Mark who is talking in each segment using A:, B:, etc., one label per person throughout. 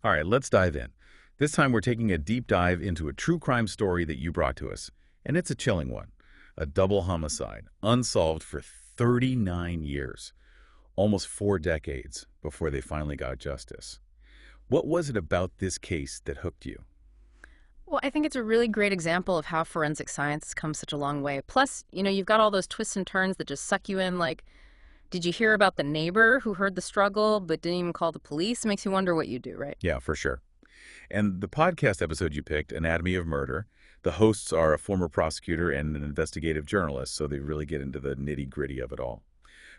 A: All right, let's dive in. This time we're taking a deep dive into a true crime story that you brought to us, and it's a chilling one. A double homicide, unsolved for 39 years, almost 4 decades before they finally got justice. What was it about this case that hooked you?
B: Well, I think it's a really great example of how forensic science has come such a long way. Plus, you've got all those twists and turns that just suck you in. Like, did you hear about the neighbor who heard the struggle but didn't even call the police? Makes you wonder what you do, right?
A: Yeah, for sure. And the podcast episode you picked, Anatomy of Murder, the hosts are a former prosecutor and an investigative journalist, so they really get into the nitty-gritty of it all.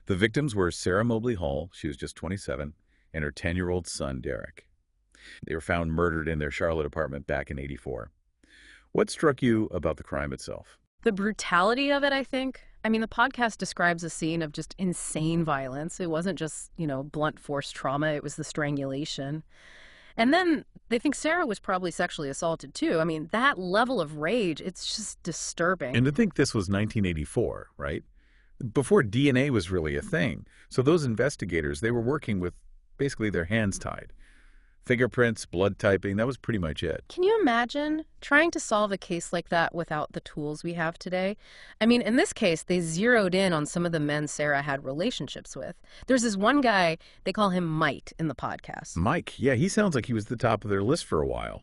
A: The victims were Sarah Mobley Hall, she was just 27, and her 10-year-old son, Derek. They were found murdered in their Charlotte apartment back in '84. What struck you about the crime itself?
B: The brutality of it, I think. I mean, the podcast describes a scene of just insane violence. It wasn't just, blunt force trauma, it was the strangulation. And then they think Sarah was probably sexually assaulted too. I mean, that level of rage, it's just disturbing.
A: And to think this was 1984, right? Before DNA was really a thing. So those investigators, they were working with basically their hands tied. Fingerprints, blood typing, that was pretty much it.
B: Can you imagine trying to solve a case like that without the tools we have today? I mean, in this case, they zeroed in on some of the men Sarah had relationships with. There's this one guy, they call him Mike in the podcast.
A: Mike, yeah, he sounds like he was the top of their list for a while.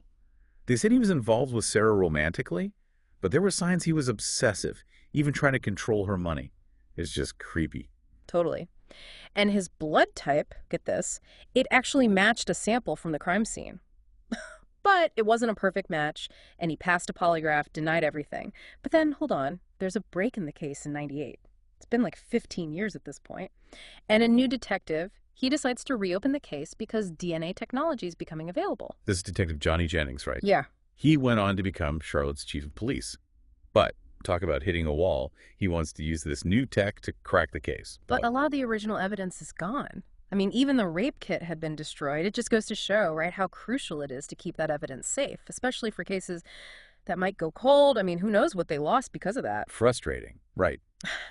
A: They said he was involved with Sarah romantically, but there were signs he was obsessive, even trying to control her money. It's just creepy.
B: Totally. And his blood type, get this, it actually matched a sample from the crime scene. But it wasn't a perfect match, and he passed a polygraph, denied everything. But then, hold on, there's a break in the case in '98. It's been like 15 years at this point. And a new detective, he decides to reopen the case because DNA technology is becoming available.
A: This is Detective Johnny Jennings, right?
B: Yeah.
A: He went on to become Charlotte's chief of police. But talk about hitting a wall. He wants to use this new tech to crack the case.
B: But a lot of the original evidence is gone. I mean, even the rape kit had been destroyed. It just goes to show, right, how crucial it is to keep that evidence safe, especially for cases that might go cold. I mean, who knows what they lost because of that.
A: Frustrating, right.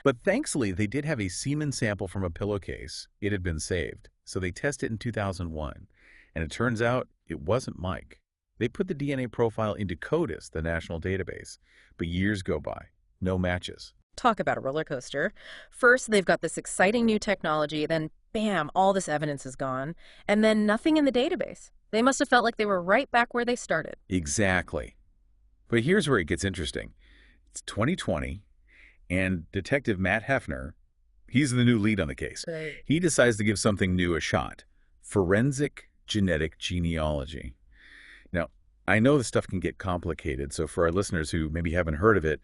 A: But thankfully, they did have a semen sample from a pillowcase. It had been saved. So they tested it in 2001. And it turns out it wasn't Mike. They put the DNA profile into CODIS, the national database. But years go by. No matches.
B: Talk about a roller coaster. First, they've got this exciting new technology, then bam, all this evidence is gone, and then nothing in the database. They must have felt like they were right back where they started.
A: Exactly. But here's where it gets interesting. It's 2020, and Detective Matt Hefner, he's the new lead on the case.
B: Right.
A: He decides to give something new a shot. Forensic genetic genealogy. Now, I know this stuff can get complicated, so for our listeners who maybe haven't heard of it,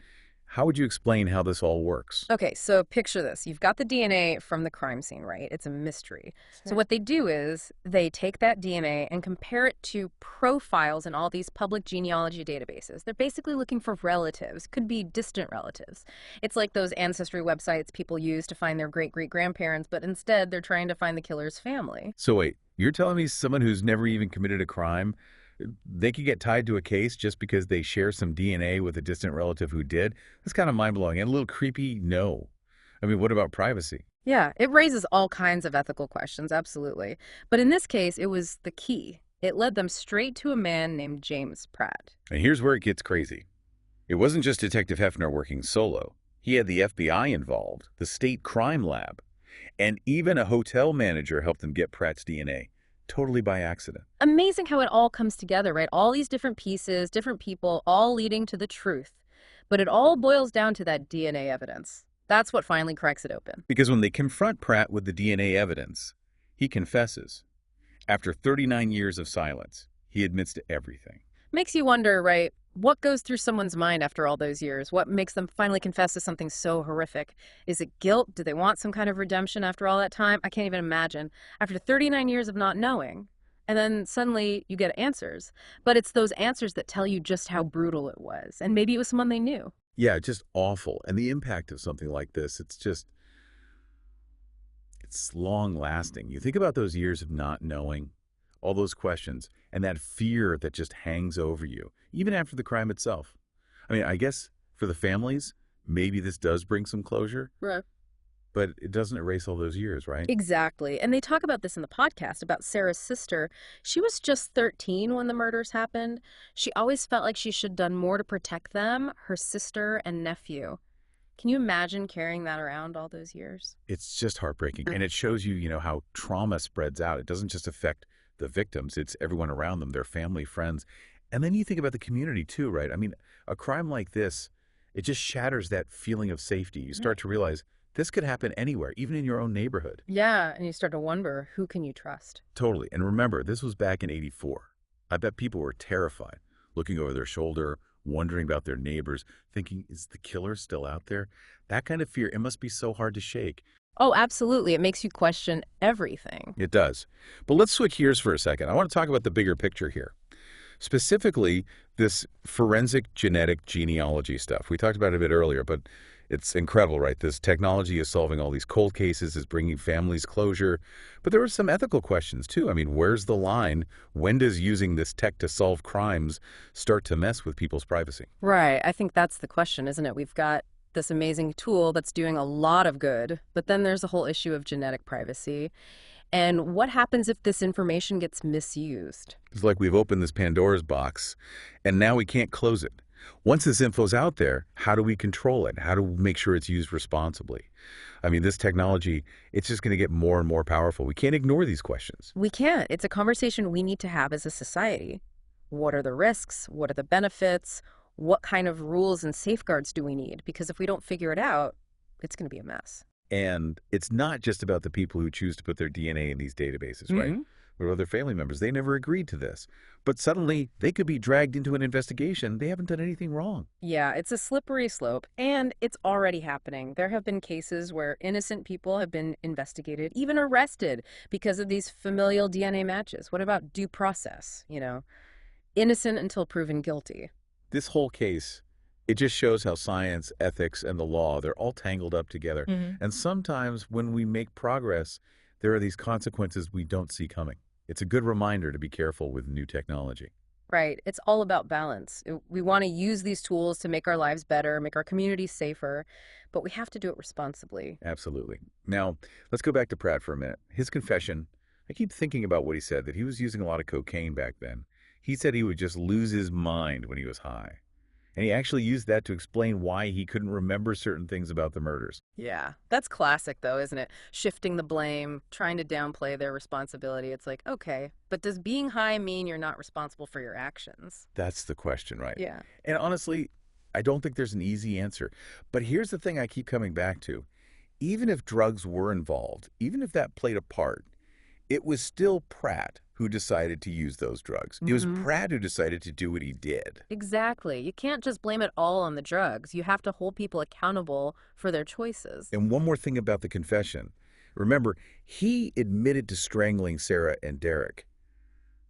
A: how would you explain how this all works?
B: Okay, so picture this. You've got the DNA from the crime scene, right? It's a mystery. So what they do is they take that DNA and compare it to profiles in all these public genealogy databases. They're basically looking for relatives, could be distant relatives. It's like those ancestry websites people use to find their great-great-grandparents, but instead they're trying to find the killer's family.
A: So wait, you're telling me someone who's never even committed a crime, they could get tied to a case just because they share some DNA with a distant relative who did? That's kind of mind-blowing and a little creepy. No. I mean, what about privacy?
B: Yeah, it raises all kinds of ethical questions, absolutely. But in this case, it was the key. It led them straight to a man named James Pratt.
A: And here's where it gets crazy. It wasn't just Detective Hefner working solo. He had the FBI involved, the state crime lab, and even a hotel manager helped them get Pratt's DNA. Totally by accident.
B: Amazing how it all comes together, right? All these different pieces, different people, all leading to the truth. But it all boils down to that DNA evidence. That's what finally cracks it open.
A: Because when they confront Pratt with the DNA evidence, he confesses. After 39 years of silence, he admits to everything.
B: Makes you wonder, right? What goes through someone's mind after all those years? What makes them finally confess to something so horrific? Is it guilt? Do they want some kind of redemption after all that time? I can't even imagine. After 39 years of not knowing, and then suddenly you get answers. But it's those answers that tell you just how brutal it was. And maybe it was someone they knew.
A: Yeah, just awful. And the impact of something like this, it's long lasting. You think about those years of not knowing, all those questions, and that fear that just hangs over you, even after the crime itself. I mean, I guess for the families, maybe this does bring some closure.
B: Right.
A: But it doesn't erase all those years, right?
B: Exactly. And they talk about this in the podcast about Sarah's sister. She was just 13 when the murders happened. She always felt like she should have done more to protect them, her sister and nephew. Can you imagine carrying that around all those years?
A: It's just heartbreaking. And it shows you, how trauma spreads out. It doesn't just affect the victims, it's everyone around them, their family, friends. And then you think about the community too, right? I mean, a crime like this, it just shatters that feeling of safety. You start to realize this could happen anywhere, even in your own neighborhood.
B: Yeah, and you start to wonder, who can you trust?
A: Totally. And remember, this was back in '84. I bet people were terrified, looking over their shoulder, wondering about their neighbors, thinking, is the killer still out there? That kind of fear, it must be so hard to shake.
B: Oh, absolutely. It makes you question everything.
A: It does. But let's switch gears for a second. I want to talk about the bigger picture here. Specifically, this forensic genetic genealogy stuff. We talked about it a bit earlier, but it's incredible, right? This technology is solving all these cold cases, is bringing families closure. But there are some ethical questions, too. I mean, where's the line? When does using this tech to solve crimes start to mess with people's privacy?
B: Right. I think that's the question, isn't it? We've got this amazing tool that's doing a lot of good, but then there's a whole issue of genetic privacy. And what happens if this information gets misused?
A: It's like we've opened this Pandora's box, and now we can't close it. Once this info's out there, how do we control it? How do we make sure it's used responsibly? I mean, this technology, it's just going to get more and more powerful. We can't ignore these questions.
B: We can't. It's a conversation we need to have as a society. What are the risks? What are the benefits? What kind of rules and safeguards do we need? Because if we don't figure it out, it's going to be a mess.
A: And it's not just about the people who choose to put their DNA in these databases, right? Or other family members. They never agreed to this. But suddenly, they could be dragged into an investigation. They haven't done anything wrong.
B: Yeah, it's a slippery slope, and it's already happening. There have been cases where innocent people have been investigated, even arrested, because of these familial DNA matches. What about due process? Innocent until proven guilty.
A: This whole case, it just shows how science, ethics, and the law, they're all tangled up together. And sometimes when we make progress, there are these consequences we don't see coming. It's a good reminder to be careful with new technology.
B: Right. It's all about balance. We want to use these tools to make our lives better, make our communities safer, but we have to do it responsibly.
A: Absolutely. Now, let's go back to Pratt for a minute. His confession, I keep thinking about what he said, that he was using a lot of cocaine back then. He said he would just lose his mind when he was high. And he actually used that to explain why he couldn't remember certain things about the murders.
B: Yeah, that's classic though, isn't it? Shifting the blame, trying to downplay their responsibility. It's like, okay, but does being high mean you're not responsible for your actions?
A: That's the question, right?
B: Yeah.
A: And honestly, I don't think there's an easy answer. But here's the thing I keep coming back to. Even if drugs were involved, even if that played a part, it was still Pratt who decided to use those drugs. It was Pratt who decided to do what he did.
B: Exactly. You can't just blame it all on the drugs. You have to hold people accountable for their choices.
A: And one more thing about the confession. Remember, he admitted to strangling Sarah and Derek.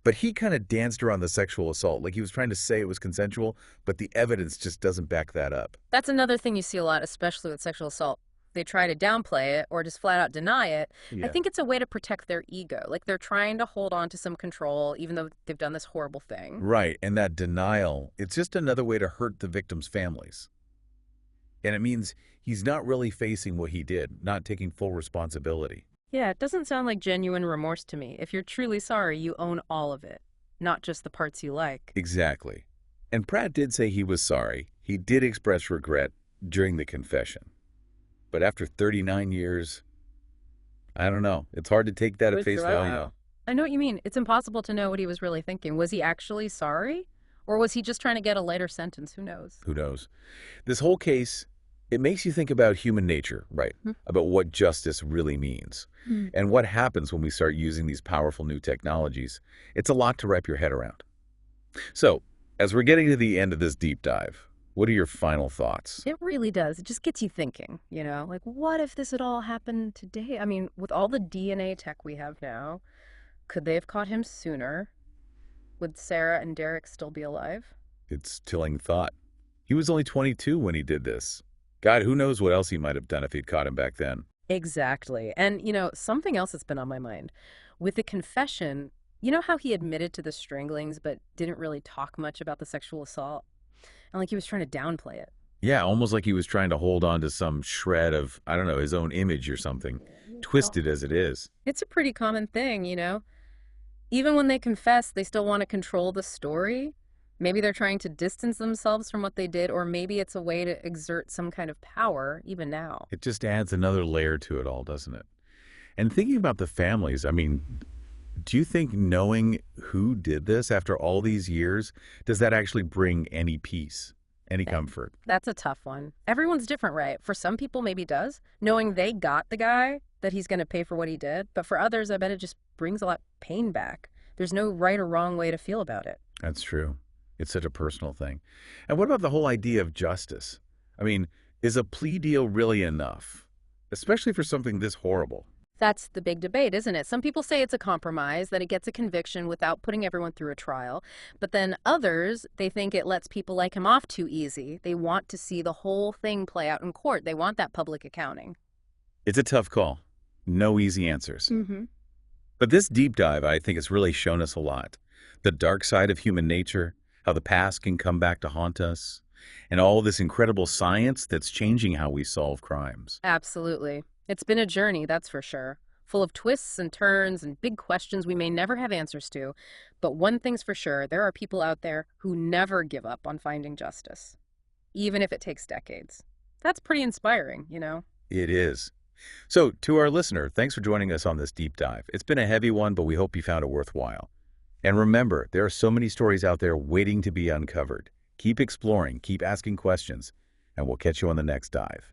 A: But he kind of danced around the sexual assault. Like he was trying to say it was consensual, but the evidence just doesn't back that up.
B: That's another thing you see a lot, especially with sexual assault. They try to downplay it or just flat out deny it.
A: Yeah.
B: I think it's a way to protect their ego. Like they're trying to hold on to some control, even though they've done this horrible thing.
A: Right. And that denial, it's just another way to hurt the victims' families. And it means he's not really facing what he did, not taking full responsibility.
B: Yeah, it doesn't sound like genuine remorse to me. If you're truly sorry, you own all of it, not just the parts you like.
A: Exactly. And Pratt did say he was sorry. He did express regret during the confession. But after 39 years, I don't know. It's hard to take that at face value.
B: I know what you mean. It's impossible to know what he was really thinking. Was he actually sorry? Or was he just trying to get a lighter sentence? Who knows?
A: Who knows? This whole case, it makes you think about human nature, right? About what justice really means. And what happens when we start using these powerful new technologies. It's a lot to wrap your head around. So, as we're getting to the end of this deep dive, what are your final thoughts?
B: It really does. It just gets you thinking, like what if this had all happened today? I mean, with all the DNA tech we have now, could they have caught him sooner? Would Sarah and Derek still be alive?
A: It's chilling thought. He was only 22 when he did this. God, who knows what else he might have done if he'd caught him back then.
B: Exactly. And, something else that's been on my mind. With the confession, you know how he admitted to the stranglings but didn't really talk much about the sexual assault? And like he was trying to downplay it.
A: Yeah, almost like he was trying to hold on to some shred of, I don't know, his own image or something, twisted as it is.
B: It's a pretty common thing, you know? Even when they confess, they still want to control the story. Maybe they're trying to distance themselves from what they did, or maybe it's a way to exert some kind of power, even now.
A: It just adds another layer to it all, doesn't it? And thinking about the families, I mean, do you think knowing who did this after all these years, does that actually bring any peace, any
B: Eh,
A: comfort?
B: That's a tough one. Everyone's different, right? For some people, maybe it does, knowing they got the guy, that he's going to pay for what he did. But for others, I bet it just brings a lot of pain back. There's no right or wrong way to feel about it.
A: That's true. It's such a personal thing. And what about the whole idea of justice? I mean, is a plea deal really enough, especially for something this horrible?
B: That's the big debate, isn't it? Some people say it's a compromise, that it gets a conviction without putting everyone through a trial. But then others, they think it lets people like him off too easy. They want to see the whole thing play out in court. They want that public accounting.
A: It's a tough call. No easy answers.
B: Mm-hmm.
A: But this deep dive, I think, has really shown us a lot. The dark side of human nature, how the past can come back to haunt us, and all this incredible science that's changing how we solve crimes.
B: Absolutely. It's been a journey, that's for sure. Full of twists and turns and big questions we may never have answers to. But one thing's for sure, there are people out there who never give up on finding justice, even if it takes decades. That's pretty inspiring, you know?
A: It is. So, to our listener, thanks for joining us on this deep dive. It's been a heavy one, but we hope you found it worthwhile. And remember, there are so many stories out there waiting to be uncovered. Keep exploring, keep asking questions, and we'll catch you on the next dive.